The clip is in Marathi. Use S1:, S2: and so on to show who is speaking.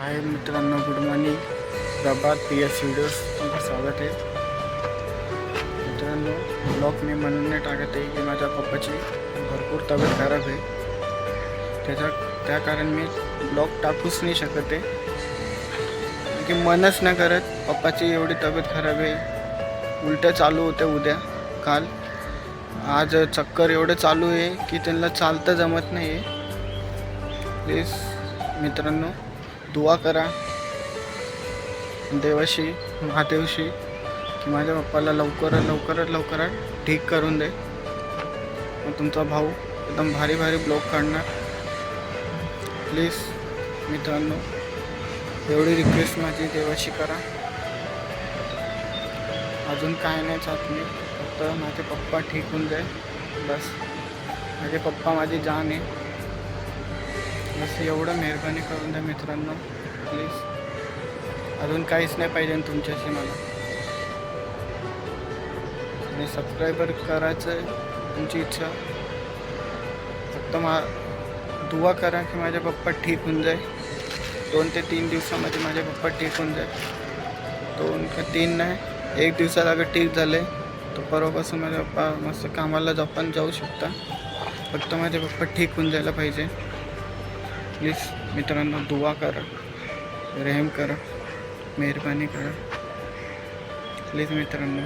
S1: हाय मित्रांनो, गुड मॉर्निंग. प्रभात PS व्हिडिओज तुमचं स्वागत आहे. मित्रांनो, ब्लॉग मी म्हणून नाही टाकत आहे की माझ्या पप्पाची भरपूर तब्येत खराब आहे. त्या कारण मी ब्लॉग टाकूच नाही शकत आहे की मनच नाही करत. पप्पाची एवढी तब्येत खराब आहे, उलट्या चालू होत्या उद्या, काल, आज चक्कर एवढं चालू आहे की त्यांना चालतं जमत नाही आहे. प्लीज मित्रांनो, दुआ करा देवाशी, महादेवशी, की माझ्या पप्पाला लवकरात ठीक करून दे. मग तुमचा भाऊ एकदम भारी ब्लॉग काढणार. प्लीज मित्रांनो, एवढी रिक्वेस्ट माझी देवाशी करा. अजून काय नाही चाहत मी, फक्त माझे पप्पा ठीक होऊन जाईल बस. माझे पप्पा माझी जान आहे बस. एवढं मेहरबानी करून द्या मित्रांनो, प्लीज. अजून काहीच नाही पाहिजे तुमच्याशी मला. आणि सबस्क्रायबर करायचं आहे तुमची इच्छा. फक्त दुआ करा की माझे पप्पा ठीक होऊन जाईल. 2 ते 3 दिवसामध्ये माझे पप्पा ठीक होऊन जाईल. 2 का 3 नाही, 1 दिवसात अगर ठीक झाले तर परवापासून माझे पप्पा मस्त कामाला आपण जाऊ शकता. फक्त माझे पप्पा ठीक होऊन जायला पाहिजे. प्लीज मित्रांनो, दुआ करा, रहम करा, मेहरबानी करा. प्लीज मित्रांनो.